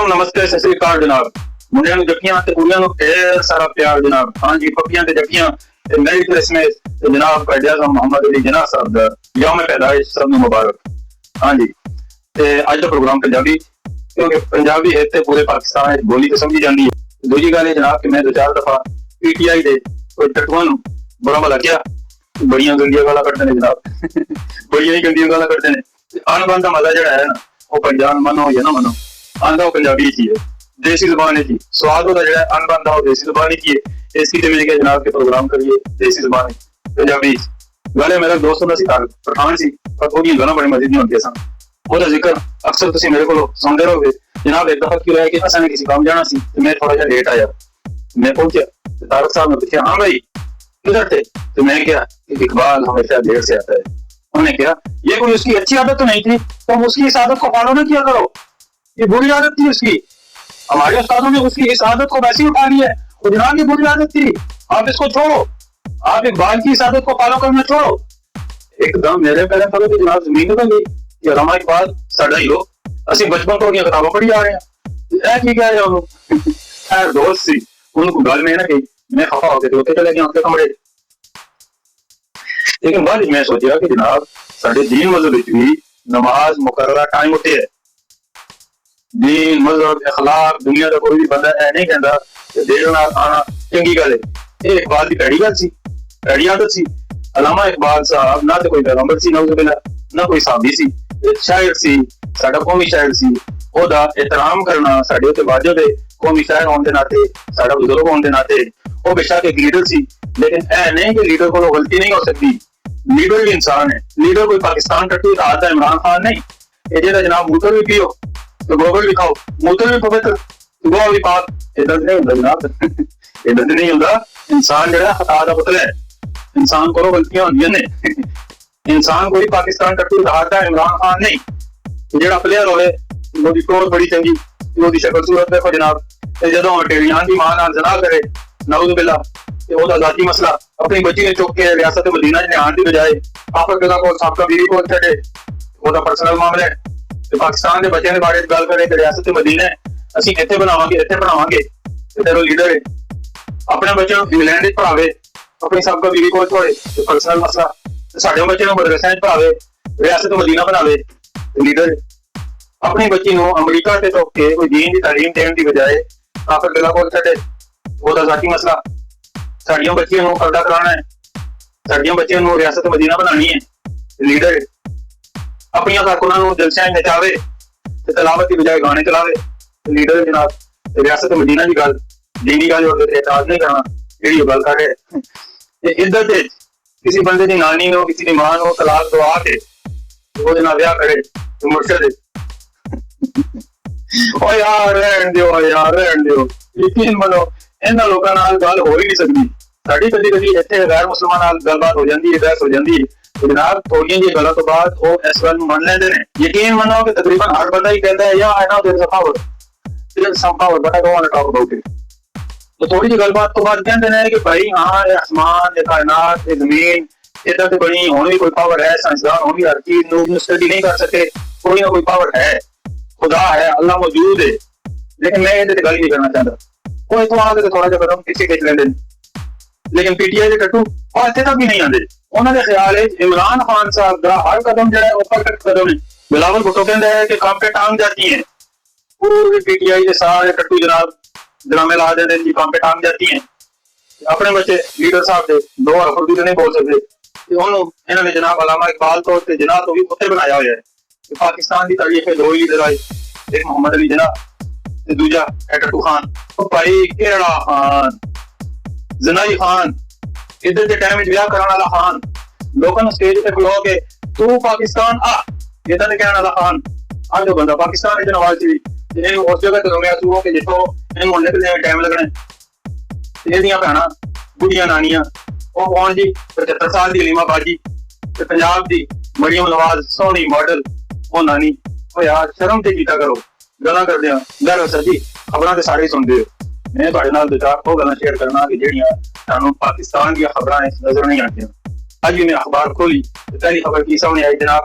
सलाम नमस्ते सत श्री अकाल जनाब। मुंडियां नूं जप्पियां ते कुड़ियां नूं ढेर सारा प्यार जनाब। हाँ जी, पप्पियां ते जप्पियां ते मेरी क्रिसमस ते जनाब कड्डिया सा मोहम्मद अली जिन्ना साहब दा यौम पैदाइश सब नूं मुबारक। हाँ जी, ते अज दा प्रोग्राम पंजाबी, क्योंकि पंजाबी है ते पूरे पाकिस्तान विच बोली ते समझी जांदी है। दूजी गल है जनाब कि मैं दो चार दफा पीटीआई दे कोई टटुआं नूं बड़ा भला किया, बड़ियां गंदियां गालां कड्डदे ने जनाब बड़ियां ही गंदियां गालां कड्डदे ने। अनबन दा मजा जिहड़ा है ना वो पंजाब मनो या ना मनो आंदा वो पंजाबी ही है, देसी जुबान ही स्वाद होता जो अनबन का देसी जुबान ही है। इसकी तो मैंने कहा जनाब के प्रोग्राम करिए देसी जुबान पंजाबी गल। मेरा दोस्त होता पठान सी, पर वो गल्लां बड़ी मजे दी होंदियां सन। ਉਹਦਾ ਜ਼ਿਕਰ अक्सर तुसीं मेरे को सुनते रहोगे जनाब। एक दफा क्यों रहा कि असां ने किसी काम जाना सी, मैं थोड़ा जा लेट आया। मैं पहुंचा, तारक साहब ने पूछा हाँ भाई किधर थे, तो मैं क्या इकबाल हमेशा देर से आता है। उन्होंने कहा ये कोई उसकी अच्छी आदत तो नहीं थी, तो हम उसकी इस आदत को फॉलो ना किया करो, ये बुरी आदत थी उसकी। हमारे उस्तादों ने उसकी इस आदत को वैसे ही उठा लिया है, वो जनाब ये बुरी आदत थी, आप इसको छोड़ो, आप इकबाल की इस आदत को फॉलो करना छोड़ो। एकदम मेरे पैरों तले तो जनाब जमीन निकल गई कि रमा इकबाल साडा हीरो, असि बचपन तो किताबों पढ़ी आ रहे हैं। ऐ की कह रहे हो खैर दोस्त सी, उनको गल में ना कही, मैं खफा होकर दोते चले गया उनके कमरे। लेकिन बाद मैं सोचा कि जनाब साडे दीन मजहब विच भी नमाज मुकर्ररा टाइम उठे है। दीन मजहब अखलाक दुनिया का कोई भी बंदा ऐ नहीं कहता देर नाल आना चंगी गल है। ये इकबाल की पैड़ी गल सी, पैड़ी आदत सी। अलामा इकबाल साहब ना तो कोई पैगंबर सी, ना कोई साहबी सी, शायर सी, साडा कौमी शायर सी। ओदा एहतराम करना साडे उत्ते वाजिब है, कौमी शायर होने के नाते, साडा बुजुर्ग होने के नाते। वो बेशक एक लीडर सी, लेकिन ऐ नहीं कि लीडर को गलती नहीं हो सकती। लीडर भी इंसान है, लीडर कोई पाकिस्तान टट्टू आता इमरान खान नहीं। ये जेड़ा जनाब मूत्र भी पियो तो गोबर भी खाओ, मूत्र भी पवित्र गोवा भी पाक, इधर नहीं होता जनाब इधर नहीं होता। इंसान जो खता का पुतला है, इंसान को गलतियां होंदियां ने। इंसान कोई पाकिस्तान टट्टू आता इमरान खान नहीं। जेड़ा प्लेयर होवे ओदी टोर बड़ी चंगी, ओदी शक्ल सूरत देखो जनाब, जदों टेरियान की मां नाल जना करे नऊज़ बिल्लाह, ते ओदा जाती मसला अपनी बच्ची ने चुक के रियासत मदीना च आने की बजाय आपस गला को साबका बीवी को छड़े, ओदा पर्सनल मामला है। ते पाकिस्तान के बच्चों के बारे गल करे कि रियासत मदीना असीं इत्थे बनावांगे, इत्थे पढ़ावांगे, ते तेरा लीडर है अपने बच्चों इंग्लैंड च पढ़ावे, अपनी साबका बीवी को छोड़े, पर्सनल मसला। साडे बच्चे मदरसा च पढ़ावे, रियासत मदीना बनावे, लीडर अपनी बच्ची को अमरीका से चुक के कोई दीन की तालीम देने की बजाय आपस गला को छड़े, ओदा जाती मसला। साडियां बच्चियों को पर्दा कराना है, साडियां बच्चियों को रियासत मदीना बनानी है, लीडर अपनी कारकुनां को जलसियां नचावे ते तलावत की बजाय गाने चलावे, लीडर जनाब। रियासत मदीना की गल दीनी गल होवे ते एतराज नहीं करना, जेहड़ी गल कर रहे इधर ते किसी बंदे की नानी हो किसी की मां हो तलाक दवा के वो जनाब ब्याह करे तो मुर्शद ओ यार रहन दियो, यार रहन दियो। यकीन मनो इन्हां लोकां नाल गल हो ही नहीं सकती। साडी कदी कदी इत्थे गैर मुसलमान नाल गलबात हो जाती है, बहस हो जाती है, तो जनाब थोड़ियां जी गल्लां तो बाद वो इस गल मान लेंदे ने। यकीन मनो कि तकरीबन हर बंदा ही कहता है या I know there is a power, there is some power but I don't want to talk about it. तो थोड़ी जी गलबात तो बाद कहते हैं कि भाई हाँ ये आसमान ये कायनात ये जमीन इधर से बनी होने भी कोई पावर है, साइंसदान होने हर चीज स्टडी नहीं कर सके, कोई ना कोई पावर है, खुदा है, अल्लाह मौजूद है। लेकिन मैं ये गल नहीं करना चाहता। वो इतों आके तो थोड़ा जा कदम पीछे खिंच लेंदे, लेकिन पीटीआई के टट्टू और इत्थे तक भी नहीं आते। उन्होंने ख्याल है इमरान खान साहब का हर कदम जो है वो परफेक्ट कदम है। बिलावल भुट्टो कहता है कि काम पे टांग जाती है, पूरी पीटीआई के सारे टट्टू जनाब ड्रामे ला देते हैं जी, काम पे टांग जाती हैं। अपने बच्चे लीडर साहब के दो हरफ उर्दू नहीं बोल सकते, इन्होंने जनाब अलामा इकबाल तो जनाब तो भी उत्ते बनाया हुआ है कि पाकिस्तान की तारीख दो ही लीडर आए, एक मोहम्मद अली जिन्ना ते दूजा टट्टू खान। तो भाई केड़ा खान, जनाई खान, इधर के टाइम ब्याह कराने वाला खान, लोगों ने स्टेज पे खलो के तू पाकिस्तान आ इधर कहने वाला खान। आज जो बंदा पाकिस्तान के नवाज सी उस जगह तो मैं सूरों के जितो इन मुंडे के टाइम लगने एदियां भैणां बुढ़ियां नानियां वो कौन जी 75 साल की लीमा बाजी ते पंजाब दी मरियम नवाज सोहनी मॉडल वो नानी। ओ यार शर्म ते कीता करो, गल्लां करदे आ दर सजी खबरां ते सारे सुनदे हो। मैं तुहाडे नाल दो चार गल्लां शेयर करना कि जेहड़ियां सानूं पाकिस्तान दी खबरां नजर नहीं आंदियां। अज भी मैं अखबार खोली तो पहली खबर की सामने आई जनाब,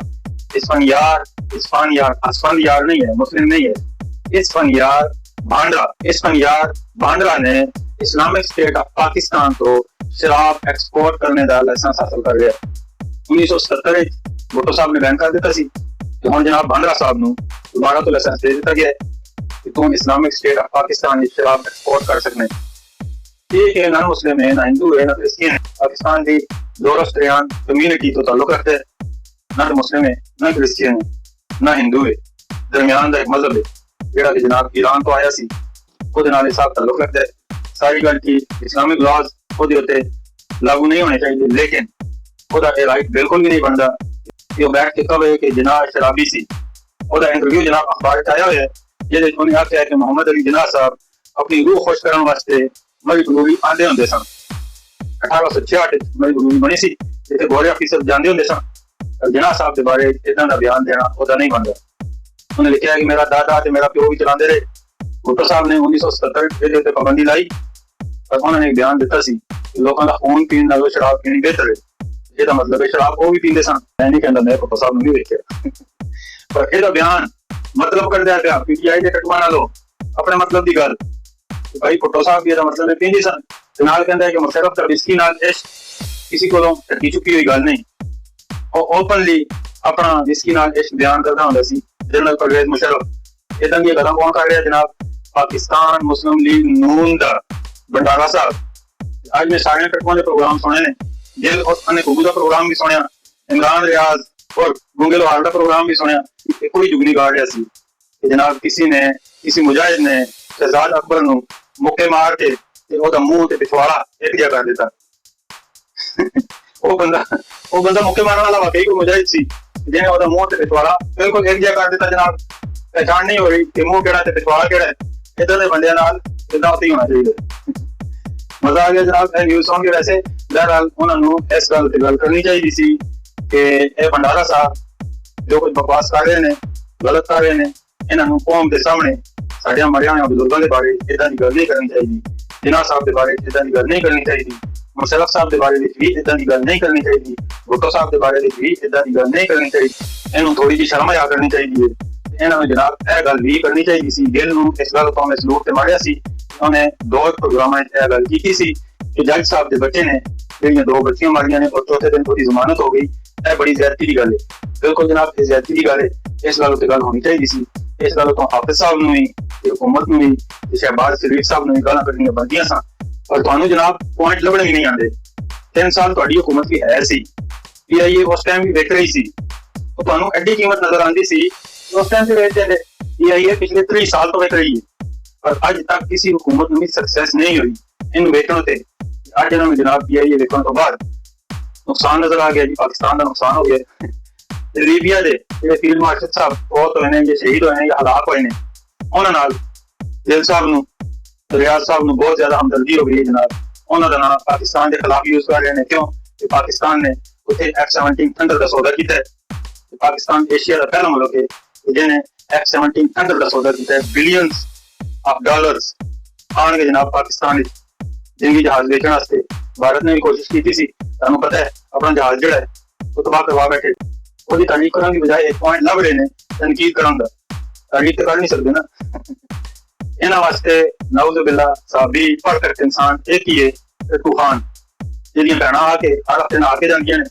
इस्फान यार नहीं है, मुस्लिम नहीं है, इसफनियार भांडरा ने इस्लामिक स्टेट ऑफ पाकिस्तान को शराब एक्सपोर्ट करने का लाइसेंस हासिल कर लिया। 1977 भुट्टो साहब ने बैन कर दिता सी कि हुण जनाब भांडरा साहब नूं दोबारा तो लाइसेंस दे दिता गया कि तुम इस्लामिक स्टेट ऑफ पाकिस्तान में शराब एक्सपोर्ट कर सकने। ठीक है, नॉन मुस्लिम है, ना हिंदू है, ना क्रिश्चियन है, पाकिस्तान की जोरोस्ट्रियन कम्युनिटी तो ताल्लुक रखते हैं, ना मुस्लिम है, ना क्रिश्चियन है, ना हिंदू है, दरमियान का एक मजहब है ਜਿਹੜਾ ਕਿ ਜਨਾਬ ਈਰਾਨ ਤੋਂ ਆਇਆ ਸੀ, ਉਹਦੇ ਨਾਲ ਇਹ ਸਭ ਤਾਲੁਕ ਰੱਖਦਾ ਹੈ। ਸਾਰੀ ਗੱਲ ਕੀ ਇਸਲਾਮਿਕ ਲਾਜ਼ ਉਹਦੇ ਉੱਤੇ ਲਾਗੂ ਨਹੀਂ ਹੋਣੇ ਚਾਹੀਦੇ, ਲੇਕਿਨ ਉਹਦਾ ਇਹ ਰਾਈਟ ਬਿਲਕੁਲ ਵੀ ਨਹੀਂ ਬਣਦਾ ਕਿ ਉਹ ਬੈਠ ਕੇ ਕਹੇ ਕਿ ਜਨਾਬ ਸ਼ਰਾਬੀ ਸੀ। ਉਹਦਾ ਇੰਟਰਵਿਊ ਜਨਾਬ ਅਖਬਾਰ 'ਚ ਆਇਆ ਹੋਇਆ, ਜਿਹਦੇ 'ਚ ਉਹਨੇ ਆਖਿਆ ਕਿ ਮੁਹੰਮਦ ਅਲੀ ਜਿਨਾਹ ਸਾਹਿਬ ਆਪਣੀ ਰੂਹ ਖੁਸ਼ ਕਰਨ ਵਾਸਤੇ ਮਰੀ ਬਲੂਰੀ ਆਉਂਦੇ ਹੁੰਦੇ ਸਨ। 1866 ਮਰੀ ਬਲੂਰੀ ਬਣੀ ਸੀ, ਜਿੱਥੇ ਗੋਰੇ ਅਫੀਸਰ ਜਾਂਦੇ ਹੁੰਦੇ ਸਨ। ਜਿਨਾਹ ਸਾਹਿਬ ਦੇ ਬਾਰੇ ਇਦਾਂ ਦਾ ਬਿਆਨ ਦੇਣਾ ਉਹਦਾ ਨਹੀਂ ਬਣਦਾ। ਉਹਨੇ ਲਿਖਿਆ ਕਿ ਮੇਰਾ ਦਾਦਾ ਤੇ ਮੇਰਾ ਪਿਓ ਵੀ ਚਲਾਉਂਦੇ ਰਹੇ। ਭੁੱਟੋ ਸਾਹਿਬ ਨੇ 1977 ਦੇ ਉੱਤੇ ਪਾਬੰਦੀ ਲਾਈ, ਪਰ ਉਹਨਾਂ ਨੇ ਇੱਕ ਬਿਆਨ ਦਿੱਤਾ ਸੀ ਕਿ ਲੋਕਾਂ ਦਾ ਖੂਨ ਪੀਣ ਨਾਲੋਂ ਸ਼ਰਾਬ ਪੀਣੀ ਬਿਹਤਰ ਹੈ। ਇਹਦਾ ਮਤਲਬ ਹੈ ਸ਼ਰਾਬ ਉਹ ਵੀ ਪੀਂਦੇ ਸਨ। ਮੈਂ ਨਹੀਂ ਕਹਿੰਦਾ ਮੈਂ ਭੁੱਟੋ ਸਾਹਿਬ ਨੂੰ ਨਹੀਂ ਵੇਖਿਆ, ਪਰ ਇਹਦਾ ਬਿਆਨ ਮਤਲਬ ਕਰਦਾ ਪਿਆ ਪੀਟੀਆਈ ਦੇ ਟਟਵਾ ਨਾਲੋਂ ਆਪਣੇ ਮਤਲਬ ਦੀ ਗੱਲ। ਭਾਈ ਭੁੱਟੋ ਸਾਹਿਬ ਵੀ ਇਹਦਾ ਮਤਲਬ ਹੈ ਪੀਂਦੇ ਸਨ, ਤੇ ਨਾਲ ਕਹਿੰਦਾ ਹੈ ਕਿ ਮੁਸ਼ਰਫ ਦਾ ਵਿਸਕੀ ਨਾਲ ਇਸ਼ਕ ਕਿਸੇ ਕੋਲੋਂ ਟੱਕੀ ਚੁੱਕੀ ਹੋਈ ਗੱਲ ਨਹੀਂ। ਉਹ ਓਪਨਲੀ ਆਪਣਾ ਵਿਸਕੀ ਨਾਲ ਇਸ਼ਕ ਬਿਆਨ ਕਰਦਾ ਹੁੰਦਾ ਸੀ। जनरल परवेज मुशर्रफ इदां दी गल्लां कौन कर रहा है जनाब? पाकिस्तान मुस्लिम लीग नून दा बंडारा साहब। आज मैं सारे टटवां दे प्रोग्राम सुने ने, जेल उसने गुगू दा प्रोग्राम भी सुनिया, इमरान रियाज और गुंगे लोहार दा प्रोग्राम भी सुनिया। कोई जुगनी गाड़ रहा सी कि जनाब किसी मुजाहिद ने शहजाद अकबर नूं मुक्के मार के ते ओदा मुंह ते पिछवाड़ा एक जिहा कर दिता। ਉਹ ਬੰਦਾ ਮੁੱਕੇ ਮਾਰਨ ਵਾਲਾ ਵਾਕਈ ਕੋਈ ਮੁਜਾਹਿਦ ਸੀ, ਜਿਹਨੇ ਉਹਦਾ ਮੂੰਹ ਤੇ ਪਿਛਵਾੜਾ ਬਿਲਕੁਲ ਇੱਕ ਜਿਹਾ ਕਰ ਦਿੱਤਾ। ਜਨਾਬ ਪਹਿਚਾਣ ਨਹੀਂ ਹੋ ਰਹੀ ਕਿ ਮੂੰਹ ਕਿਹੜਾ ਤੇ ਪਿਛਵਾੜਾ ਕਿਹੜਾ ਹੈ। ਏਦਾਂ ਦੇ ਬੰਦਿਆਂ ਨਾਲ ਏਦਾਂ ਹੀ ਹੋਣਾ ਚਾਹੀਦਾ। ਮਜ਼ਾ ਆ ਗਿਆ ਜਨਾਬ ਇਹ ਨਿਊਜ਼ ਸੁਣ ਕੇ। ਵੈਸੇ ਬਹਰਹਾਲ ਉਹਨਾਂ ਨੂੰ ਇਸ ਗੱਲ ਤੇ ਗੱਲ ਕਰਨੀ ਚਾਹੀਦੀ ਸੀ ਕਿ ਇਹ ਭੰਡਾਰਾ ਸਾਹਿਬ ਜੋ ਕੁਝ ਬਕਵਾਸ ਕਰ ਰਹੇ ਨੇ, ਗਲਤ ਕਰ ਰਹੇ ਨੇ, ਇਹਨਾਂ ਨੂੰ ਕੌਮ ਦੇ ਸਾਹਮਣੇ ਸਾਡੇ ਮਰਿਆ ਹੋਏ ਬਜ਼ੁਰਗਾਂ ਦੇ ਬਾਰੇ ਏਦਾਂ ਦੀ ਗੱਲ ਨਹੀਂ ਕਰਨੀ ਚਾਹੀਦੀ। ਜਿਨਾਹ ਸਾਹਿਬ ਦੇ ਬਾਰੇ ਏਦਾਂ ਦੀ ਗੱਲ ਨਹੀਂ ਕਰਨੀ ਚਾਹੀਦੀ। ਮੁਸ਼ਰਫ ਸਾਹਿਬ ਦੇ ਬਾਰੇ ਵਿੱਚ ਵੀ ਏਦਾਂ ਦੀ ਗੱਲ ਨਹੀਂ ਕਰਨੀ ਚਾਹੀਦੀ। ਭੁੱਟੋ ਸਾਹਿਬ ਦੇ ਬਾਰੇ ਵਿੱਚ ਵੀ ਏਦਾਂ ਦੀ ਗੱਲ ਨਹੀਂ ਕਰਨੀ ਚਾਹੀਦੀ। ਇਹਨੂੰ ਥੋੜੀ ਜਿਹੀ ਸ਼ਰਮ ਆ ਕਰਨੀ ਚਾਹੀਦੀ ਹੈ। ਇਹਨਾਂ ਨੂੰ ਜਨਾਬ ਇਹ ਗੱਲ ਵੀ ਕਰਨੀ ਚਾਹੀਦੀ ਸੀ। ਗਿੱਲ ਨੂੰ ਇਸ ਗੱਲ ਤੋਂ ਮੈਂ ਸਲੂਟ ਤੇ ਮਾਰਿਆ ਸੀ। ਉਹਨੇ 2 ਪ੍ਰੋਗਰਾਮਾਂ 'ਚ ਇਹ ਗੱਲ ਕੀਤੀ ਸੀ ਕਿ ਜੱਜ ਸਾਹਿਬ ਦੇ ਬੱਚੇ ਨੇ ਜਿਹੜੀਆਂ 2 ਬੱਚੀਆਂ ਮਾਰੀਆਂ ਨੇ ਔਰ ਚੌਥੇ ਦਿਨ ਉਹਦੀ ਜ਼ਮਾਨਤ ਹੋ ਗਈ। ਇਹ ਬੜੀ ਜ਼ਿਆਦਤੀ ਦੀ ਗੱਲ ਹੈ। ਬਿਲਕੁਲ ਜਨਾਬ ਇਹ ਜ਼ਿਆਦਤੀ ਦੀ ਗੱਲ ਹੈ। ਇਸ ਗੱਲ ਉੱਤੇ ਗੱਲ ਹੋਣੀ ਚਾਹੀਦੀ ਸੀ। ਇਸ ਗੱਲ ਤੋਂ ਹਾਫਿਜ਼ ਸਾਹਿਬ ਨੂੰ ਵੀ, ਹੁਕੂਮਤ ਨੂੰ ਵੀ, ਸ਼ਹਿਬਾਜ਼ ਸ਼ਰੀਫ ਸਾਹਿਬ ਨੂੰ ਵੀ ਗਾਲਾਂ ਕੱਢਣੀਆਂ ਬਣਦੀਆਂ ਸਨ। ਪਰ ਤੁਹਾਨੂੰ ਜਨਾਬ ਪੁਆਇੰਟ ਲੱਭਣੇ ਵੀ ਨਹੀਂ ਆਉਂਦੇ। 3 ਸਾਲ ਤੁਹਾਡੀ ਹੁਕੂਮਤ ਵੀ ਹੈ ਸੀ, ਪੀਆਈਏ ਉਸ ਟਾਈਮ ਵੀ ਵਿਕ ਰਹੀ ਸੀ, ਉਹ ਤੁਹਾਨੂੰ ਐਡੀ ਕੀਮਤ ਨਜ਼ਰ ਆਉਂਦੀ ਸੀ ਉਸ ਟਾਈਮ ਤੇ ਵੇਚਦੇ ਨੇ। ਪੀਆਈਏ ਪਿਛਲੇ 30 ਸਾਲ ਤੋਂ ਵਿਕ ਰਹੀ ਹੈ, ਪਰ ਅੱਜ ਤੱਕ ਕਿਸੇ ਹੁਕੂਮਤ ਨੂੰ ਵੀ ਸਕਸੈਸ ਨਹੀਂ ਹੋਈ ਇਹਨੂੰ ਵੇਚਣ ਤੇ। ਅੱਜ ਇਹਨਾਂ ਨੂੰ ਜਨਾਬ ਪੀਆਈਏ ਵੇਚਣ ਤੋਂ ਬਾਅਦ ਨੁਕਸਾਨ ਨਜ਼ਰ ਆ ਗਿਆ ਜੀ, ਪਾਕਿਸਤਾਨ ਦਾ ਨੁਕਸਾਨ ਹੋ ਗਿਆ। ਲੀਬੀਆ ਦੇ ਜਿਹੜੇ ਫੀਲਡ ਮਾਰਸ਼ਲ ਸਾਹਿਬ ਬਹੁਤ ਹੋਏ ਨੇ, ਜੇ ਸ਼ਹੀਦ ਹੋਏ ਨੇ ਜਾਂ ਹਲਾਕ ਹੋਏ ਨੇ, ਉਹਨਾਂ ਨਾਲ ਦਿਲ ਸਾਹਿਬ ਨੂੰ, ਰਿਆਜ਼ ਸਾਹਿਬ ਨੂੰ ਬਹੁਤ ਜ਼ਿਆਦਾ ਹਮਦਰਦੀ ਹੋ ਗਈ ਹੈ ਜਨਾਬ। ਉਹਨਾਂ ਦਾ ਨਾਮ ਪਾਕਿਸਤਾਨ ਦੇ ਖਿਲਾਫ ਯੂਜ਼ ਕਰ ਰਹੇ ਨੇ। ਕਿਉਂ? ਕਿ ਪਾਕਿਸਤਾਨ ਨੇ ਉੱਥੇ F-17 ਥੰਡਰ ਦਾ ਸੌਦਾ ਕੀਤਾ ਹੈ। ਪਾਕਿਸਤਾਨ ਏਸ਼ੀਆ ਦਾ ਪਹਿਲਾ ਮੁਲਕ ਹੈ ਜਿਹਨੇ F-17 ਥੰਡਰ ਦਾ ਸੌਦਾ ਕੀਤਾ ਹੈ। ਬਿਲੀਅਨਸ ਆਫ ਡਾਲਰਸ ਆਉਣਗੇ ਜਨਾਬ ਪਾਕਿਸਤਾਨ ਵਿੱਚ ਜੰਗੀ ਜਹਾਜ਼ ਵੇਚਣ ਵਾਸਤੇ। ਭਾਰਤ ਨੇ ਵੀ ਕੋਸ਼ਿਸ਼ ਕੀਤੀ ਸੀ, ਤੁਹਾਨੂੰ ਪਤਾ ਹੈ, ਆਪਣਾ ਜਹਾਜ਼ ਜਿਹੜਾ ਹੈ ਉਹ ਤਬਾਹ ਕਰਵਾ ਬੈਠੇ। ਉਹਦੀ ਤਾਰੀਫ ਕਰਨ ਦੀ ਬਜਾਏ ਇੱਕ ਪੁਆਇੰਟ ਲੱਭ ਰਹੇ ਨੇ ਤਨਕੀਦ ਕਰਨ ਦਾ। ਤਾਰੀਫ ਤਾਂ ਕਰ ਨਹੀਂ ਸਕਦੇ ਨਾ। ਇਹਨਾਂ ਵਾਸਤੇ ਨਾਉਜ਼ੁ ਬਿल्ला ਸਾਬੀ ਪਰਫੈਕਟ ਇਨਸਾਨ ਇੱਕ ਹੀ ਹੈ, ਤੂਫਾਨ, ਜਿਹੜੀਆਂ ਭੈਣਾਂ ਆ ਕੇ ਹਰ ਹਫ਼ਤੇ ਨਹਾ ਕੇ ਜਾਂਦੀਆਂ ਨੇ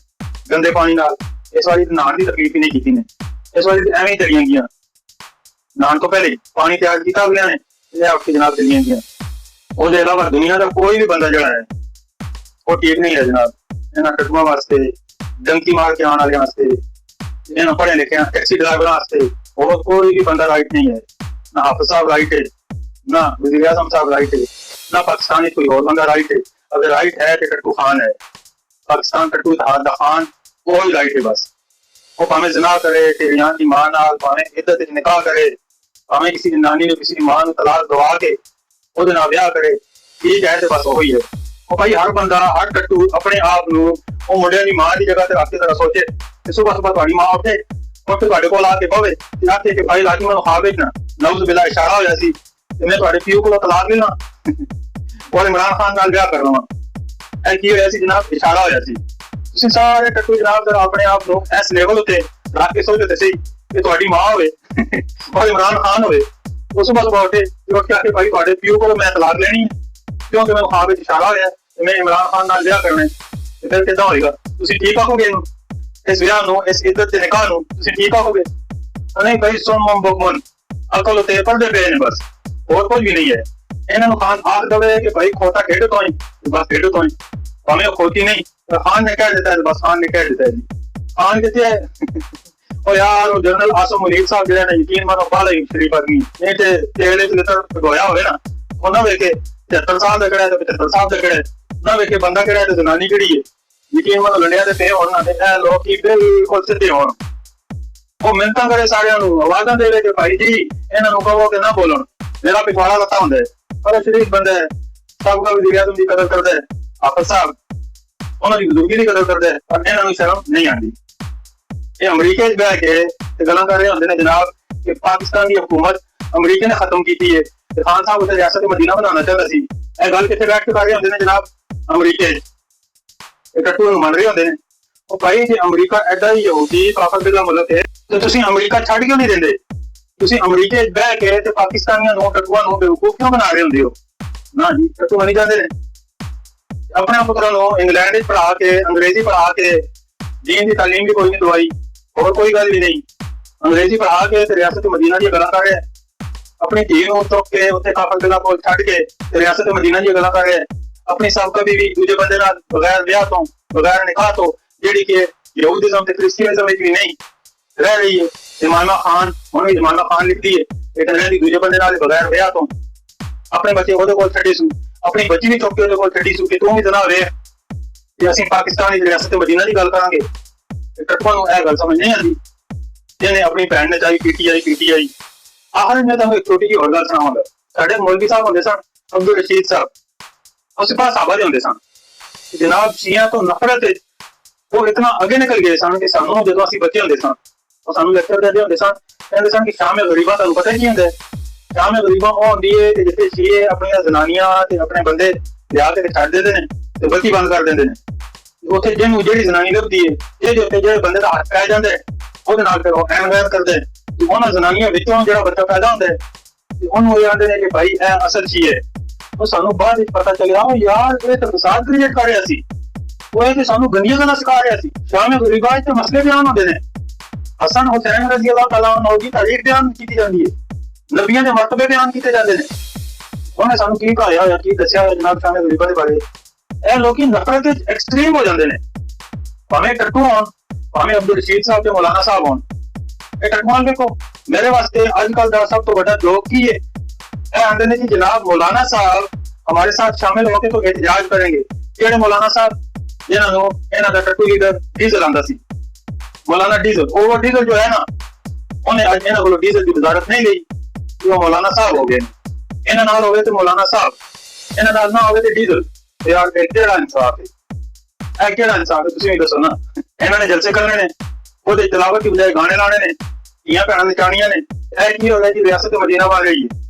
ਗੰਦੇ ਪਾਣੀ ਨਾਲ। ਇਸ ਵਾਰੀ ਨਹਾਉਣ ਦੀ ਤਕਲੀਫ ਹੀ ਨਹੀਂ ਕੀਤੀ ਨੇ, ਇਸ ਵਾਰੀ ਐਵੇਂ ਹੀ ਚਲੀਆਂ ਗਈਆਂ। ਨਹਾਉਣ ਤੋਂ ਪਹਿਲੇ ਪਾਣੀ ਤਿਆਰ ਕੀਤਾ ਅਗਲਿਆਂ ਨੇ, ਇਹ ਉੱਠ ਕੇ ਜਨਾਬ ਚਲੀਆਂ ਗਈਆਂ। ਉਹਦੇ ਇਲਾਵਾ ਦੁਨੀਆ ਦਾ ਕੋਈ ਵੀ ਬੰਦਾ ਜਿਹੜਾ ਹੈ ਉਹ ਠੀਕ ਨਹੀਂ ਹੈ ਜਨਾਬ। ਇਹਨਾਂ ਟਟੂਆਂ ਵਾਸਤੇ, ਡੰਕੀ ਮਾਰ ਕੇ ਆਉਣ ਵਾਲਿਆਂ ਵਾਸਤੇ, ਇਹਨਾਂ ਪੜ੍ਹੇ ਲਿਖਿਆ ਟੈਕਸੀ ਡਰਾਈਵਰਾਂ ਵਾਸਤੇ ਹੋਰ ਕੋਈ ਵੀ ਬੰਦਾ ਰਾਈਟ ਨਹੀਂ ਹੈ। ਨਾ ਹਾਫਿਜ਼ ਸਾਹਿਬ ਰਾਈਟ ਹੈ, ना वज़ीर आज़म साहब राइट है, ना पाकिस्तान कोई और बंदा राइट है। अगर राइट है तो टट्टू खान है। पाकिस्तान टट्टू दा खान वो ही राइट है। बस वो भावें ज़िना करे, टेरियान की मां नाल, भावें इद्दत विच निकाह करे, भावें किसी नानी ने किसी मां नूं तलाक दवा के ओहदे नाल ब्याह करे, ठीक है। तो बस वही है। वो भाई हर बंदा, हर टट्टू अपने आप नूं वो मुंडियां दी मां दी जगह ते रख के जरा सोचे कि सुबह सुबह तुहाडी मां उठे और तुहाडे कोल आके बवे ते आखे कि भाई लाजी मैनूं खा बेचना, नौज़ बिल्ला इशारा होया सी मैं तुहाडे पिओ कोलों तलाक लेना और इमरान खान नाल ब्याह कर लवां। ਇਹ ਕੀ ਹੋਇਆ ਸੀ ਜਨਾਬ? ਇਸ਼ਾਰਾ ਹੋਇਆ ਸੀ। ਤੁਸੀਂ ਸਾਰੇ ਟੱਟੂ ਜਨਾਬ ਜਰਾ ਆਪਣੇ ਆਪ ਨੂੰ ਇਸ ਲੈਵਲ ਉੱਤੇ ਰੱਖ ਕੇ ਸੋਚੋ ਤੇ ਸਹੀ ਕਿ ਤੁਹਾਡੀ ਮਾਂ ਹੋਵੇ ਔਰ ਇਮਰਾਨ ਖਾਨ ਹੋਵੇ ਉਸ ਤੋਂ ਬਾਅਦ ਬਾਟੇ ਜੋ ਕਿ ਭਾਈ ਤੁਹਾਡੇ ਪਿਓ ਕੋਲ ਮੈਂ ਤਲਾਕ ਲੈਣੀ ਹੈ ਕਿਉਂਕਿ ਮੈਨੂੰ ਖਾਬ ਵਿੱਚ ਇਸ਼ਾਰਾ ਹੋਇਆ ਤੇ ਮੈਂ ਇਮਰਾਨ ਖਾਨ ਨਾਲ ਵਿਆਹ ਕਰਨਾ ਤੇ ਫਿਰ ਕਿੱਦਾਂ ਹੋਏਗਾ? ਤੁਸੀਂ ਠੀਕ ਆਖੋਗੇ ਇਹਨੂੰ, ਇਸ ਵਿਆਹ ਨੂੰ, ਇਸ ਇੱਜ਼ਤ ਦੇ ਨਿਕਾਹ ਨੂੰ ਤੁਸੀਂ ਠੀਕ ਆਖੋਗੇ? ਨਹੀਂ ਭਾਈ ਸੁਣ ਬੁਕਮਨ ਅਕਲ ਉਤੇ ਪੜਦੇ ਪਏ ਨੇ, ਬਸ ਹੋਰ ਕੁਝ ਵੀ ਨਹੀਂ ਹੈ। ਇਹਨਾਂ ਨੂੰ ਖਾਨ ਆਖ ਦਵੇ ਕਿ ਭਾਈ ਖੋਤਾ ਖੇਡ ਤੋਂ ਹੀ, ਬਸ ਖੇਡ ਤੋਂ ਹੀ, ਭਾਵੇਂ ਉਹ ਖੋਤੀ ਨਹੀਂ ਪਰ ਖਾਨ ਨੇ ਕਹਿ ਦਿੱਤਾ ਹੈ, ਬਸ ਖਾਨ ਨੇ ਕਹਿ ਦਿੱਤਾ ਹੈ ਜੀ। ਖਾਨ ਕਿੱਥੇ ਹੈ? ਉਹ ਯਾਰ ਉਹ ਜਨਰਲ ਆਸਮ ਮੁਨੀਰ ਸਾਹਿਬ ਜਿਹੜਾ ਨੇ ਯਕੀਨ ਮਾਨੋ ਬਾਹਲਾ ਹੀ ਸ਼ਰੀਫ ਆਦਮੀ, ਨਹੀਂ ਤੇ ਤੇਲੇ ਚ ਲਿੱਤਰ ਭਗੋਇਆ ਹੋਵੇ ਨਾ, ਉਹ ਨਾ ਵੇਖੇ 73 ਸਾਲ ਦਾ ਕਿਹੜਾ ਤੇ 75 ਸਾਲ ਦਾ ਕਿਹੜਾ, ਨਾ ਵੇਖੇ ਬੰਦਾ ਕਿਹੜਾ ਤੇ ਜ਼ਨਾਨੀ ਕਿਹੜੀ ਹੈ। ਯਕੀਨ ਮਾਨੋ ਲੰਡਿਆਂ ਦੇ ਪੇ ਹੋਣ ਨਾ ਤੇ ਇਹ ਲੋਕ ਹੀ ਬਿਲਕੁਲ ਸਿੱਧੇ ਹੋਣ। ਉਹ ਮਿਹਨਤਾਂ ਕਰੇ ਸਾਰਿਆਂ ਨੂੰ, ਆਵਾਜ਼ਾਂ ਦੇਵੇ ਕਿ ਭਾਈ ਜੀ ਇਹਨਾਂ ਨੂੰ ਕਹੋ ਕਿ ਨਾ ਬੋਲਣ, ਮੇਰਾ ਪਿਛਵਾੜਾ ਲੱਤਾ ਹੁੰਦਾ ਹੈ, ਪਰ ਸ਼ਰੀਫ ਬੰਦਾ ਹੈ, ਸਭ ਦਾ ਵਜ਼ੀਰ ਆਜ਼ਮ ਦੀ ਕਦਰ ਕਰਦਾ ਹੈ, ਆਫਤ ਸਾਹਿਬ ਉਹਨਾਂ ਦੀ ਬਜ਼ੁਰਗੀ ਦੀ ਕਦਰ ਕਰਦਾ ਹੈ, ਪਰ ਇਹਨਾਂ ਨੂੰ ਸ਼ਰਮ ਨਹੀਂ ਆਉਂਦੀ। ਇਹ ਅਮਰੀਕਾ 'ਚ ਬਹਿ ਕੇ ਤੇ ਗੱਲਾਂ ਕਰ ਰਹੇ ਹੁੰਦੇ ਨੇ ਜਨਾਬ ਕਿ ਪਾਕਿਸਤਾਨ ਦੀ ਹਕੂਮਤ ਅਮਰੀਕਾ ਨੇ ਖਤਮ ਕੀਤੀ ਹੈ ਤੇ ਖਾਨ ਸਾਹਿਬ ਉੱਥੇ ਰਿਆਸਤ ਮਦੀਨਾ ਬਣਾਉਣਾ ਚਾਹੁੰਦਾ ਸੀ। ਇਹ ਗੱਲ ਕਿੱਥੇ ਬੈਠ ਕੇ ਕਰ ਰਹੇ ਹੁੰਦੇ ਨੇ ਜਨਾਬ? ਅਮਰੀਕਾ 'ਚ। ਇਹ ਟੱਟੂ ਨੂੰ ਮੰਨ ਰਹੇ ਹੁੰਦੇ ਨੇ। ਉਹ ਭਾਈ ਜੇ ਅਮਰੀਕਾ ਐਡਾ ਹੀ ਯਹੂਦੀ ਕਾਫਰ ਦਾ ਮੁਲਕ ਹੈ ਤੇ ਤੁਸੀਂ ਅਮਰੀਕਾ ਛੱਡ ਕਿਉਂ ਨਹੀਂ ਦਿੰਦੇ? ਤੁਸੀਂ ਅਮਰੀਕਾ 'ਚ ਬਹਿ ਕੇ ਤੇ ਪਾਕਿਸਤਾਨੀਆਂ ਨੂੰ, ਟੱਟੂਆਂ ਨੂੰ ਬੇਵਕੂਫ ਕਿਉਂ ਬਣਾ ਰਹੇ ਹੁੰਦੇ ਹੋ? ਨਾ ਜੀ, ਟੱਟੂ ਬਣੀ ਜਾਂਦੇ ਨੇ। ਆਪਣੇ ਪੁੱਤਰਾਂ ਨੂੰ ਇੰਗਲੈਂਡ 'ਚ ਪੜ੍ਹਾ ਕੇ, ਅੰਗਰੇਜ਼ੀ ਪੜ੍ਹਾ ਕੇ, दीन की तालीम भी कोई नहीं दवाई और कोई गल भी नहीं, अंग्रेजी पढ़ा के रियासत मदीना दी गल्लां कर रहे हैं। अपनी धी नूं चुक के उत्थे काफर दिलां कोल छड्ड के रियासत मदीना दी गल्लां कर रहे हैं। अपनी साबका बीवी दूजे बंदे नाल बगैर विआह तो, बगैर निकाह तो, जिहड़ी कि यहूदिज़म ते क्रिश्चियनिज़म विच भी नहीं रह रही है। इमामा खान हुण भी इमामा खान लिखदी है कि रहंदी दूजे बंदे नाल बगैर विआह तो, अपने बच्चे ओहदे कोल छड्डे सू, अपनी बच्ची भी चुक के ओहदे कोल छड्डी सू कि तूं भी जना वे ਅਸੀਂ ਪਾਕਿਸਤਾਨ ਦੀ ਰਿਆਸਤ ਮਦੀਨਾ ਦੀ ਗੱਲ ਕਰਾਂਗੇ। ਟੱਟੂਆਂ ਨੂੰ ਇਹ ਗੱਲ ਸਮਝ ਨਹੀਂ ਆਉਂਦੀ। ਜਿਹਨੇ ਆਪਣੀ ਭੈਣ ਨੇ ਚਾਹੀ ਪੀਟੀਆਈ ਆਖਰ ਮੈਂ ਤੁਹਾਨੂੰ ਇੱਕ ਛੋਟੀ ਜਿਹੀ ਹੋਰ ਗੱਲ ਸੁਣਾਵਾਂਗਾ। ਸਾਡੇ ਮੌਲਵੀ ਸਾਹਿਬ ਹੁੰਦੇ ਸਨ ਅਬਦੁਲ ਰਸ਼ੀਦ ਸਾਹਿਬ, ਉਹ ਸਿਪਾਹ ਸਾਹਬਾ ਦੇ ਹੁੰਦੇ ਸਨ। ਜਨਾਬ ਸ਼ੀਆ ਤੋਂ ਨਫ਼ਰਤ ਉਹ ਇਤਨਾ ਅੱਗੇ ਨਿਕਲ ਗਏ ਸਨ ਕਿ ਸਾਨੂੰ ਜਦੋਂ ਅਸੀਂ ਬੱਚੇ ਹੁੰਦੇ ਸਨ ਉਹ ਸਾਨੂੰ ਲੈਕਚਰ ਦਿੰਦੇ ਹੁੰਦੇ ਸਨ, ਕਹਿੰਦੇ ਸਨ ਕਿ ਸ਼ਾਮ ਗਰੀਬਾਂ ਤੁਹਾਨੂੰ ਪਤਾ ਕੀ ਹੁੰਦਾ? ਸ਼ਾਮ ਗਰੀਬਾਂ ਉਹ ਹੁੰਦੀ ਹੈ ਕਿ ਜਿੱਥੇ ਸ਼ੀਏ ਆਪਣੀਆਂ ਜ਼ਨਾਨੀਆਂ ਤੇ ਆਪਣੇ ਬੰਦੇ ਲਿਆ ਕੇ ਛੱਡ ਦਿੰਦੇ ਨੇ ਤੇ ਬੱਤੀ ਬੰਦ ਕਰ ਦਿੰਦੇ ਨੇ। ਉੱਥੇ ਜਿਹਨੂੰ ਜਿਹੜੀ ਜ਼ਨਾਨੀ ਲੱਭਦੀ ਹੈ ਇਹਦੇ ਉੱਤੇ ਜਿਹੜੇ ਬੰਦੇ ਦਾ ਹੱਥ ਪੈ ਜਾਂਦਾ ਉਹਦੇ ਨਾਲ ਫਿਰ ਉਹ ਐਨਵੈਰ ਕਰਦੇ ਤੇ ਉਹਨਾਂ ਜ਼ਨਾਨੀਆਂ ਵਿੱਚੋਂ ਜਿਹੜਾ ਬੱਚਾ ਪੈਦਾ ਹੁੰਦਾ ਤੇ ਉਹਨੂੰ ਇਹ ਆਂਦੇ ਨੇ ਕਿ ਭਾਈ ਇਹ ਅਸਲ ਚੀਜ਼ ਹੈ। ਉਹ ਸਾਨੂੰ ਬਾਅਦ ਵਿੱਚ ਪਤਾ ਚੱਲਿਆ ਉਹ ਯਾਰ ਇਹ ਤਾਂ ਫਸਾਦ ਕ੍ਰੀਏਟ ਕਰ ਰਿਹਾ ਸੀ, ਉਹ ਇਹ ਤੇ ਸਾਨੂੰ ਗੰਦੀਆਂ ਗੱਲਾਂ ਸਿਖਾ ਰਿਹਾ ਸੀ। ਸ਼ਾਮ ਗਰੀਬਾਂ ਤੇ ਮਸਲੇ ਬਿਆਨ ਹੁੰਦੇ ਨੇ, ਹਸਨ ਹੁਸੈਨ ਰਜ਼ੀ ਅੱਲਾਹ ਤਾਲਾ ਅਨਹੁ ਦੀ ਤਾਰੀਖ ਬਿਆਨ ਕੀਤੀ ਜਾਂਦੀ ਹੈ, ਨਬੀਆਂ ਦੇ ਮਰਤਬੇ ਬਿਆਨ ਕੀਤੇ ਜਾਂਦੇ ਨੇ। ਉਹਨੇ ਸਾਨੂੰ ਕੀ ਕਹਾਇਆ ਹੋਇਆ, ਕੀ ਦੱਸਿਆ ਹੋਇਆ ਜਨਾਬ ਸ਼ਾਮ ਗਰੀਬਾਂ ਦੇ ਬਾਰੇ। ਇਹ ਲੋਕੀ ਨਫ਼ਰਤ ਵਿੱਚ ਐਕਸਟ੍ਰੀਮ ਹੋ ਜਾਂਦੇ ਨੇ, ਭਾਵੇਂ ਟੱਟੂ ਹੋਣ, ਭਾਵੇਂ ਅਬਦੁਲ ਰਸ਼ੀਦ ਸਾਹਿਬ ਤੇ ਮੌਲਾਨਾ ਸਾਹਿਬ ਹੋਣ। ਇਹ ਟੱਟੂਆਂ ਦੇਖੋ ਮੇਰੇ ਵਾਸਤੇ ਅੱਜ ਕੱਲ ਦਾ ਸਭ ਤੋਂ ਵੱਡਾ ਜੋਕ ਕੀ ਹੈ? ਇਹ ਆਂਦੇ ਨੇ ਕਿ जनाब मौलाना साहब हमारे साथ शामिल होकर तो एहतजाज करेंगे। ਕਿਹੜੇ मौलाना साहब? जिन्हों ਨੂੰ ਇਹਨਾਂ ਦਾ ਟੱਟੂ ਲੀਡਰ ਡੀਜ਼ਲ ਆਂਦਾ ਸੀ, मौलाना डीजल। ਉਹ ਡੀਜ਼ਲ ਜੋ ਹੈ ਨਾ ਉਹਨੇ ਅੱਜ ਇਹਨਾਂ ਕੋਲੋਂ ਡੀਜ਼ਲ ਦੀ ਵਜ਼ਾਰਤ ਨਹੀਂ ਲਈ, ਉਹ मौलाना साहब ਹੋ ਗਏ। ਇਹਨਾਂ ਨਾਲ ਹੋਵੇ ਤੇ मौलाना साहब, ਇਹਨਾਂ ਨਾਲ ਨਾ ਹੋਵੇ ਤੇ ਡੀਜ਼ਲ। ਯਾਰ ਕਿਹੜਾ ਇਨਸਾਫ ਹੈ? ਇਹ ਕਿਹੜਾ ਇਨਸਾਫ ਹੈ? ਤੁਸੀਂ ਵੀ ਦੱਸੋ ਨਾ। ਇਹਨਾਂ ਨੇ ਜਲਸੇ ਕਰਨੇ ਨੇ, ਉਹਦੇ ਤਲਾਵਤ ਦੀ ਬਜਾਏ ਗਾਣੇ ਲਾਣੇ ਨੇ, ਧੀਆਂ ਭੈਣਾਂ ਨਚਾਣੀਆਂ ਨੇ। ਇਹ ਕੀ ਹੋ ਗਿਆ ਜੀ? ਰਿਆਸਤ ਮਦੀਨਾ ਬਣ ਗਈ ਹੈ।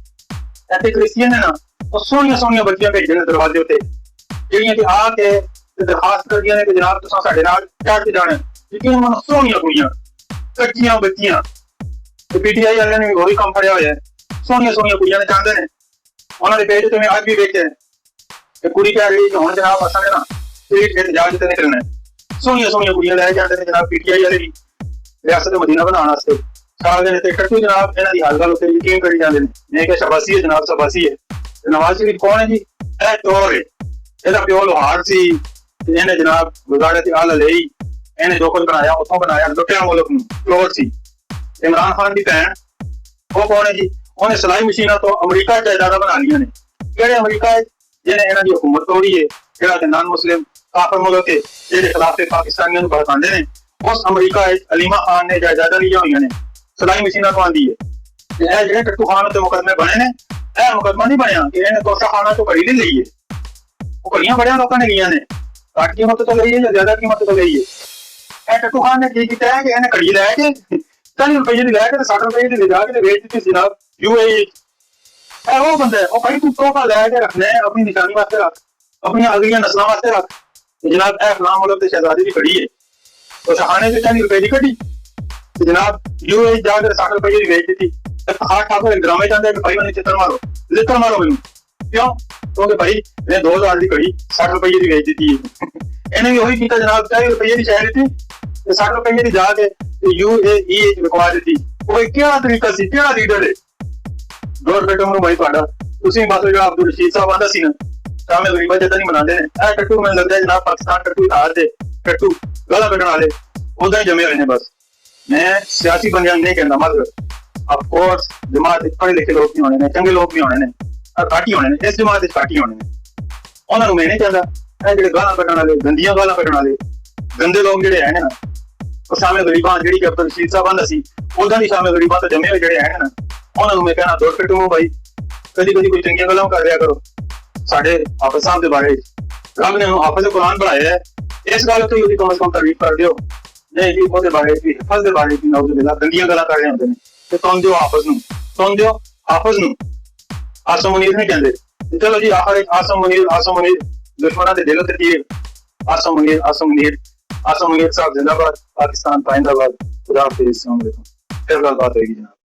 ਇੱਥੇ ਕ੍ਰਿਸਚੀਅਨ ਨੇ ਨਾ ਉਹ ਸੋਹਣੀਆਂ ਸੋਹਣੀਆਂ ਬੱਚੀਆਂ ਭੇਜਦੇ ਨੇ ਦਰਵਾਜ਼ੇ ਉੱਤੇ, ਜਿਹੜੀਆਂ ਕਿ ਆ ਕੇ ਦਰਖਾਸਤ ਕਰਦੀਆਂ ਨੇ ਕਿ ਜਨਾਬ ਤੁਸੀਂ ਸਾਡੇ ਨਾਲ ਚੜ੍ਹ ਕੇ ਜਾਣਾ। ਲੇਕਿਨ ਉਹਨਾਂ ਸੋਹਣੀਆਂ ਕੁੜੀਆਂ, ਕੱਚੀਆਂ ਬੱਚੀਆਂ, ਤੇ ਪੀਟੀਆਈ ਵਾਲਿਆਂ ਨੇ ਵੀ ਉਹੀ ਕੰਮ ਫੜਿਆ ਹੋਇਆ। ਸੋਹਣੀਆਂ ਸੋਹਣੀਆਂ ਕੁੜੀਆਂ ਨੇ ਚਾਹੁੰਦੇ ਨੇ, ਉਹਨਾਂ ਦੇ ਪੇਜ ਤੇ ਮੈਂ ਅੱਜ ਵੀ ਵੇਖਿਆ ਤੇ ਕੁੜੀ ਕਹਿ ਰਹੀ ਕਿ ਹੁਣ ਜਨਾਬ ਅਸਾਂ ਨੇ ਨਾ ਸਟਰੀਟ ਇhtਜਾਜ ਤੇ ਨਿਕਲਣਾ। ਸੋਹਣੀਆਂ ਸੋਹਣੀਆਂ ਕੁੜੀਆਂ ਲੈ ਜਾਂਦੇ ਨੇ ਜਨਾਬ ਪੀਟੀਆਈ ਵਾਲੇ ਵੀ ਰਿਆਸਤ ਮਦੀਨਾ ਬਣਾਉਣ ਵਾਸਤੇ। ਸਾਲ ਦੇ ਟੱਟੂ ਜਨਾਬ ਇਹਨਾਂ ਦੀ ਹਰ ਗੱਲ ਉੱਤੇ ਯਕੀਨ ਕਰੀ ਜਾਂਦੇ ਨੇ। ਮੈਂ ਕਿਹਾ ਸ਼ਾਬਾਸ਼ੀ ਹੈ ਜਨਾਬ, ਸ਼ਾਬਾਸ਼ੀ ਹੈ। ਨਵਾਜ਼ ਸ਼ਰੀਫ ਕੌਣ ਹੈ ਜੀ? ਇਹ ਚੋਰ ਹੈ। ਇਹਦਾ ਪਿਓ ਲੋਹਾਰ ਸੀ ਤੇ ਇਹਨੇ ਜਨਾਬ ਗੁਜ਼ਾਰੇ ਤੇ ਆਲ ਲਈ, ਇਹਨੇ ਜੋ ਕੁਝ ਬਣਾਇਆ ਉੱਥੋਂ ਬਣਾਇਆ, ਲੁੱਟਿਆ ਮੁਲਕ ਨੂੰ, ਚੋਰ ਸੀ। ਇਮਰਾਨ ਖਾਨ ਦੀ ਭੈਣ ਉਹ ਕੌਣ ਹੈ ਜੀ? ਉਹਨੇ ਸਿਲਾਈ ਮਸ਼ੀਨਾਂ ਤੋਂ ਅਮਰੀਕਾ ਜਾਇਦਾਦਾਂ ਬਣਾ ਲਈਆਂ ਨੇ। ਕਿਹੜੇ ਅਮਰੀਕਾ ਜਿਹਨੇ ਇਹਨਾਂ ਦੀ ਹਕੂਮਤ ਤੋੜੀ ਹੈ, ਜਿਹੜਾ ਕਿ ਨਾਨ ਮੁਸਲਿਮ ਕਾਫਰ ਮੁਲਕ ਹੈ, ਜਿਹਦੇ ਖਿਲਾਫ ਪਾਕਿਸਤਾਨੀਆਂ ਨੂੰ ਭੜਕਾਉਂਦੇ ਨੇ, ਉਸ ਅਮਰੀਕਾ ਵਿੱਚ ਅਲੀਮਾ ਖਾਨ ਨੇ ਜਾਇਦਾਦਾਂ ਲਈਆਂ ਹੋਈਆਂ ਨੇ, ਸਿਲਾਈ ਮਸ਼ੀਨਾਂ ਤੋਂ ਆਉਂਦੀ ਹੈ। ਤੇ ਇਹ ਜਿਹੜੇ ਟੱਟੂ ਖਾਨ ਉੱਤੇ ਮੁਕੱਦਮੇ ਬਣੇ ਨੇ, ਇਹ ਮੁਕੱਦਮਾ ਨਹੀਂ ਬਣਿਆ ਕਿ ਇਹਨੇ ਤੋਸ਼ਾ ਖਾਨਾ ਤੋਂ ਘੜੀ ਨਹੀਂ ਲਈ ਹੈ। ਉਹ ਘੜੀਆਂ ਬੜਿਆਂ ਲੋਕਾਂ ਨੇ ਲਈਆਂ ਨੇ, ਘੱਟ ਕੀਮਤ ਤੋਂ ਲਈ ਹੈ ਜਾਂ ਜ਼ਿਆਦਾ ਕੀਮਤ ਤੋਂ ਲਈ ਹੈ। ਇਹ ਟੱਟੂ ਖਾਨ ਨੇ ਕੀ ਕੀਤਾ ਹੈ ਕਿ ਇਹਨੇ ਘੜੀ ਲੈ ਕੇ 40 ਰੁਪਏ ਦੀ ਲੈ ਕੇ ਤੇ 60 ਰੁਪਏ ਦੀ ਲਿਜਾ ਕੇ ਵੇਚ ਦਿੱਤੀ ਜਨਾਬ UAE। ਇਹ ਉਹ ਬੰਦਾ ਹੈ, ਉਹ ਭਾਈ ਤੂੰ ਤੋਹਫਾ ਲੈ ਕੇ ਰੱਖਣਾ ਹੈ, ਆਪਣੀ ਨਿਸ਼ਾਨੀ ਵਾਸਤੇ ਰੱਖ, ਆਪਣੀਆਂ ਅਗਲੀਆਂ ਨਸਲਾਂ ਵਾਸਤੇ ਰੱਖ। ਜਨਾਬ ਇਹ ਫਲਾਮ ਮੁਲਕ ਤੇ ਸ਼ਹਿਜ਼ਾਦੀ ਦੀ ਘੜੀ ਹੈ, ਉਹ ਸ਼ਾਹਾਨੇ ਚ 40 ਰੁਪਏ ਦੀ ਕੱਢੀ ਤੇ ਜਨਾਬ UAE ਜਾ ਕੇ 60 ਰੁਪਏ ਦੀ ਵੇਚ ਦਿੱਤੀ। हाथ ठाकुर ड्रामे चाहते हैं कि भाई मैंने चित्र मारो मैनू क्यों क्योंकि भाई मैं 2000 की घड़ी 60 रुपये की बेच दी थी इन्हें भी वही किया जनाब 40 रुपये की शायद थी 60 रुपये की जाके UAE लिखवा दी थी वो क्या तरीका सी क्या लीडर है गवर्नमेंट ਨੂੰ ਭਾਈ ਤੁਹਾਡਾ ਤੁਸੀਂ ਬਸ ਜਿਹੜਾ ਅਬਦੁਲ ਰਸ਼ੀਦ ਸਾਹਿਬ ਆਂਦਾ ਸੀ ਨਾ ਸ਼ਾਮੇ ਗਰੀਬਾਂ ਜੱਟਾਂ ਨਹੀਂ ਬਣਾਉਂਦੇ ਨੇ ਇਹ ਟੱਟੂ ਮੈਨੂੰ ਲੱਗਦਾ ਜਨਾਬ ਪਾਕਿਸਤਾਨ ਟੱਟੂ ਹਾਰ ਦੇ ਟੱਟੂ ਗਾਲਾਂ ਕੱਢਣ ਵਾਲੇ ਉਦਾਂ ਹੀ ਜੰਮੇ ਹੋਏ ਨੇ ਬਸ मैं सियासी बंदियां नहीं कहना मगर ऑफ कोर्स जमात पढ़े लिखे लोग भी होने ने चंगे लोग भी होने ने घट ही होने ने इस जमात घट ही होने ने उन्होंने मैं नहीं चाहता ਇਹ ਜਿਹੜੇ ਗਾਲਾਂ ਕੱਢਣ ਵਾਲੇ ਗੰਦੀਆਂ ਗਾਲਾਂ ਕੱਢਣ ਵਾਲੇ ਗੰਦੇ ਲੋਕ ਜਿਹੜੇ ਹੈ ਨਾ ਉਹ ਸ਼ਾਮੇ ਗਰੀਬਾਂ ਜਿਹੜੀ ਕਿ ਅਬਦੁਲ ਰਸ਼ੀਦ ਸਾਹਿਬ ਆਂਦਾ ਸੀ ਉਦਾਂ ਦੀ ਸ਼ਾਮੇ ਗਰੀਬਾਂ ਤੋਂ ਜੰਮੇ ਹੋਏ ਜਿਹੜੇ ਹੈ ਨਾ ਉਹਨਾਂ ਨੂੰ ਮੈਂ ਕਹਿਣਾ ਦੋ ਟੱਟੂ ਭਾਈ ਕਦੀ ਕੋਈ ਚੰਗੀਆਂ ਗੱਲਾਂ ਕਰ ਰਿਹਾ ਕਰੋ ਸਾਡੇ ਹਾਫਿਜ਼ ਸਾਹਿਬ ਦੇ ਬਾਰੇ ਰੱਬ ਨੇ ਹਾਫਿਜ਼ ਕੁਰਾਨ ਬਣਾਇਆ ਹੈ ਇਸ ਗੱਲ ਤੋਂ ਉਹਦੀ ਕਮ ਸੇ ਕਮ ਤਾਰੀਫ ਕਰ ਦਿਓ नहीं जी ਉਹਦੇ ਬਾਰੇ ਵੀ ਹਫਜ਼ ਦੇ ਬਾਰੇ ਵੀ ਨੌਜ਼ ਬਿਲਾ ਗੰਦੀਆਂ ਗੱਲਾਂ ਕਰ ਰਹੇ ਹੁੰਦੇ ਨੇ ਤੇ ਤੁਮ ਦਿਓ ਹਾਫਿਜ਼ ਨੂੰ ਆਸਮ ਮੁਨੀਰ ਨਹੀਂ ਕਹਿੰਦੇ ਚਲੋ ਜੀ ਆਸਮ ਮੁਨੀਰ ਦੁਸ਼ਮਣਾਂ ਦੇ ਦਿਲੋਂ ਤੇ ਤੀਰ ਆਸਮ ਮੁਨੀਰ ਸਾਹਿਬ ਜ਼ਿੰਦਾਬਾਦ ਪਾਕਿਸਤਾਨ ਪਾਇੰਦਾਬਾਦ ਖੁਦਾ ਹਾਫਿਜ਼ ਫਿਰ ਗੱਲਬਾਤ ਹੋਏਗੀ ਜਨਾਬ